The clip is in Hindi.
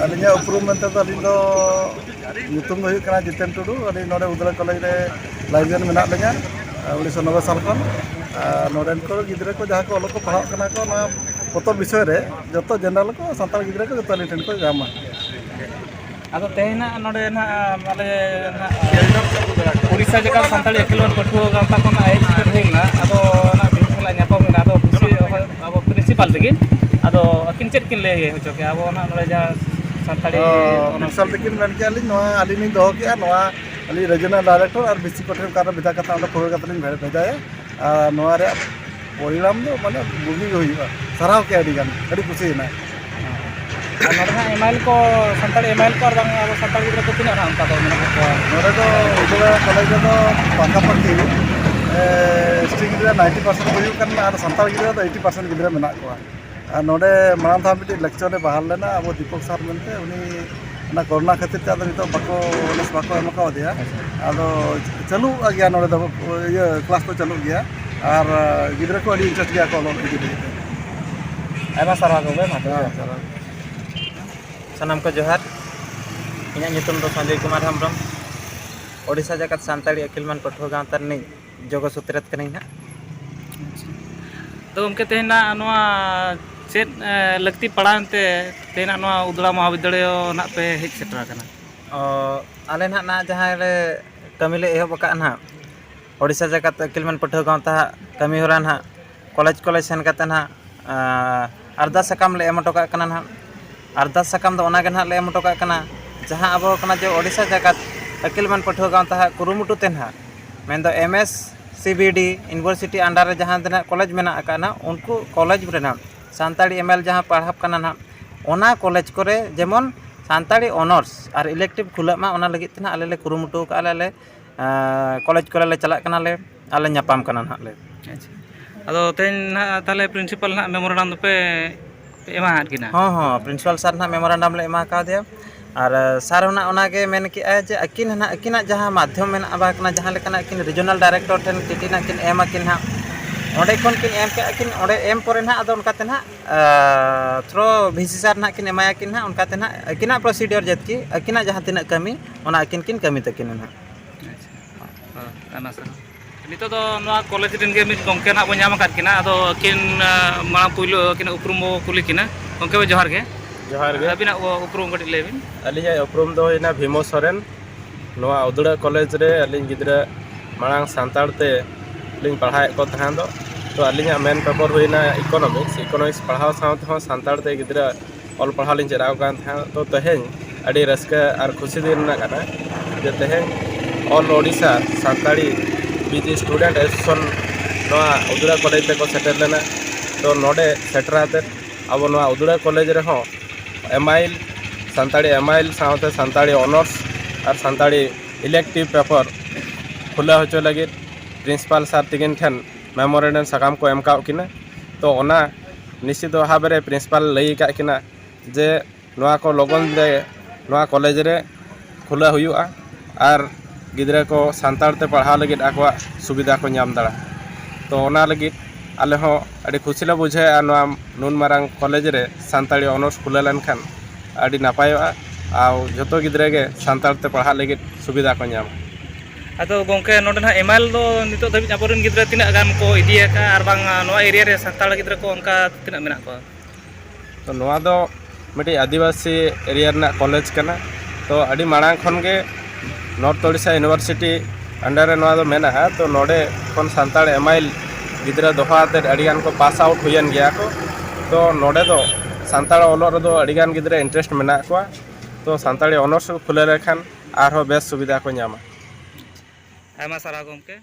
अलिंग उपरूम में अलिंग ᱧᱩᱛᱩᱢ ᱫᱚ ᱦᱩᱭᱩᱜ ᱠᱟᱱᱟ ᱡᱤᱛᱮᱱ ᱴᱩᱰᱩ ᱟᱹᱞᱤᱧ ᱱᱚᱰᱮ ᱩᱫᱽᱲᱟ ᱠᱚᱞᱮᱡᱽ ᱨᱮ ᱞᱟᱭᱵᱨᱮᱨᱤᱭᱟᱱ ᱢᱮᱱᱟᱜ ᱞᱤᱧᱟ 1990 ᱥᱟᱞ ᱠᱷᱚᱱ ᱱᱚᱰᱮᱱ ᱠᱚ ᱜᱤᱫᱽᱨᱟᱹ ᱠᱚ ᱡᱟᱦᱟᱸ ᱠᱚ ᱚᱞᱚᱜ ᱠᱚ ᱯᱟᱲᱦᱟᱜ ᱠᱟᱱᱟ ᱠᱚ ᱚᱱᱟ ᱯᱚᱛᱚᱵ ᱵᱤᱥᱚᱭ ᱨᱮ ᱡᱚᱛᱚ ᱡᱮᱱᱟᱨᱮᱞ ᱠᱚ ᱥᱟᱱᱛᱟᱲ ᱜᱤᱫᱽᱨᱟᱹ ᱠᱚ ᱡᱚᱛᱚ ᱟᱹᱞᱤᱧ ᱴᱷᱮᱱ ᱠᱚ ᱧᱟᱢᱟ ᱟᱫᱚ ᱛᱮᱦᱮᱧ ᱱᱚᱰᱮ ᱟᱞᱮ ᱩᱲᱤᱥᱥᱟ ᱡᱟᱠᱟᱛ ᱥᱟᱱᱛᱟᱲᱤ ᱟᱹᱠᱤᱞᱢᱟᱱ ᱯᱟᱹᱴᱷᱩᱣᱟᱹ ᱜᱟᱶᱛᱟ ᱠᱷᱚᱱ ᱦᱮᱡ ᱦᱩᱭᱱᱟ ᱟᱫᱚ ᱚᱱᱟ ᱵᱤᱱ ᱧᱟᱯᱟᱢᱮᱱᱟ ᱟᱫᱚ ᱟᱵᱚ ᱯᱨᱤᱱᱥᱤᱯᱟᱞ ᱛᱮᱜᱮ ᱟᱫᱚ ᱟᱹᱠᱤᱱ ᱪᱮᱫ ᱠᱤᱱ ᱞᱟᱹᱭ ᱦᱚᱪᱚ ᱠᱮᱜᱼᱟ ᱟᱵᱚ ᱱᱚᱰᱮ ᱡᱟᱦᱟᱸ ᱥᱟᱱᱛᱟᱲᱤ ᱯᱨᱤᱱᱥᱤᱯᱟल ᱛᱮᱠᱤᱱ ᱢᱮᱱ ᱠᱮᱜᱼᱟ ᱞᱤᱧ ᱱᱚᱣᱟ ᱟᱹᱞᱤᱧ ᱞᱤᱧ ᱫᱚᱦᱚ ᱠᱮᱜᱼᱟ ᱱᱚᱣᱟ ᱟᱹᱞᱤᱧ ᱨᱤᱡᱤᱚᱱᱟल डायरेक्टर और बीसी कोठे कार विदा कथा अंदर खबर कथा लिंग भेजाया नोआ रे परिणाम दो माने बुगी गे हुआ सराव के अडी गान अडी खुशी ना नोडे एमआईएल को सानताड़ी एमआईएल को और बांग अब सानताड़ी गिद्रा को तिना अंका तो मेना को नोडे तो उदुड़ा कॉलेज दो पाका पाकी स्ट्रिंग रे 90% हुई कन और सानताड़ी गिद्रा तो 80% गिद्रा मेना को नोडे माराम था मिटी लेक्चर रे बाहर लेना अब दीपक सर मनते उनी ना कोरोना खातिर ते आदो नितो बाको नस बाको एम का दिया आदो चालू आ गया नोडे दो ये क्लास तो चालू गया और गिद्रा को अडी इंटरेस्ट गया को लो इदी आयमा सारा को बे माता सनम को जोहार इना nyutum do संजय कुमार हेम्ब्रम ओडिशा जगत सानताड़ी अखिलमान पठुआ गांवता नी जोग सुत्रेत कनी ना तो उनके तेना नोआ चेत लगती पढ़ानते तेना नोआ उदड़ा महाविद्यालय ना पे हेज सेटरा कना आले ना जहां रे कमिले एहब का ना ओडिशा जगत अखिलमान पठुआ गांवता कमी होरा ना कॉलेज सेन कते ना अरदास सकाम ले एम टोका कना ना अरदास सकाम दो ओनागे ना ले एम टोका कना जहां अब कना जो ओडिशा जगत अखिलमान पठुआ गांवता कुरुमुटु ते ना मेन दो एमएस सीबीडी यूनिवर्सिटी अंडर रे जहां तना कॉलेज मेना आकाना उनको कॉलेज रेना सानताड़ी एमएल जहां पढ़ाप कना ना ओना कॉलेज करे जेमन सानताड़ी ऑनर्स और इलेक्टिव खुला मा ओना लगित तना आले ले कुरुमुटु का आले कॉलेज करे ले चला कना ले आले न्यापाम कना ना ले अदो तेन ना ताले प्रिंसिपल ना मेमोरेंडम पे एमा हाट किना हां प्रिंसिपल सर ना मेमोरेंडम ले एमा का दिया और सर होना ओनागे मेन कि जे अकिन ना अकिना जहां माध्यम में आबा कना जहां लेकना अकिन रीजनल डायरेक्टर ठन टीटी ना किन एम अकिन हा ओडे कोन किन एम के अकिन ओडे एम परे ना अदो उनका ते ना थ्रो वीसी सर ना किन एमाया किन हा उनका ते ना अकिना प्रोसीडियर जेत की अकिना जहां तिना कमी ओना अकिन किन कमी तकिन ना अच्छा काना सर नितो दो नोआ कॉलेज रिन गे मिट गंके ना बो ᱧᱟᱢ ᱟᱠᱟᱫ ᱠᱤᱱᱟ ᱟᱫᱚ ᱟᱹᱠᱤᱱ ᱢᱟᱲᱟᱝ ᱯᱩᱭᱞᱩ ᱟᱹᱠᱤᱱ ᱩᱯᱨᱩᱢ ᱵᱚ ᱠᱩᱞᱤ ᱠᱤᱱᱟ ᱜᱚᱝᱠᱮ ᱵᱚ ᱡᱚᱦᱟᱨ ᱜᱮ अबिना उपरूम कटी लेबिन अलिया उपरूम दो इना भीमो सोरेन नोआ उदड़ा कॉलेज रे अलिन गिद्रा मांग सांताड़ ते लिंग पढ़ाए को तहां दो तो अलिया मेन पेपर हुईना इकोनॉमिक्स पढ़ाव साथ हो सांताड़ ते गिद्रा ऑल पढ़ा लिंग चराव कान था तो तहें अडी रस्का और खुशी दिन ना कना जे तहें ऑल ओडिशा सांताड़ी बीजी स्टूडेंट एसोसिएशन नोआ उदड़ा कॉलेज ते को सेटल लेना तो नोडे सेटराते अब नोआ उदड़ा कॉलेज रे हो एमआईएल सानताड़ी एमआईएल साथे सानताड़ी ऑनर्स और सानताड़ी इलेक्टिव पेपर खुला होचो लगे प्रिंसिपल सर तिगिन ठन मेमोरेंडम सकाम को एमका किना तो ओना निश्चित भाव रे प्रिंसिपल लई का किना जे नोआ को लगन दे नोआ कॉलेज रे खुला हुयुआ और गिद्रा को सानताड़ ते पढ़ा लगे आकवा सुविधा को नाम दाड़ा तो ओना लगे आले हो अड़ी खुशी ला बुझे नोआ नुन मारांग कॉलेज रे सानताड़ी ऑनर्स खुला लेन खान अड़ी नापायोआ आउ जतो गिद्रा के सानताड़ ते पढ़ा लगे सुविधा को नाम अदो गोंके नोडे ना एमआईएल दो नितो धबिज आबोरन गिद्रा तिना गान को इदिया का आर बांग नोआ एरिया रे सानताड़ गिद्रा को उनका तिना मेना को तो नोआ दो मिटी आदिवासी एरिया ना कॉलेज कना तो अड़ी मांग खन के नॉर्थ ओडिशा यूनिवर्सिटी अंडर रे नोआ दो मेना है तो नोडे खन सानताड़ एमआईएल गिद्रा दोहाते अड़ीगान को पास आउट हुयन गया को तो नोडे दो सानताड़ ओलो दो अड़ीगान गिद्रा इंटरेस्ट मेना को तो सानताड़ी ऑनर्स खुले लेखान आरो बेस सुविधा को नामा आयमा सारा गोमके।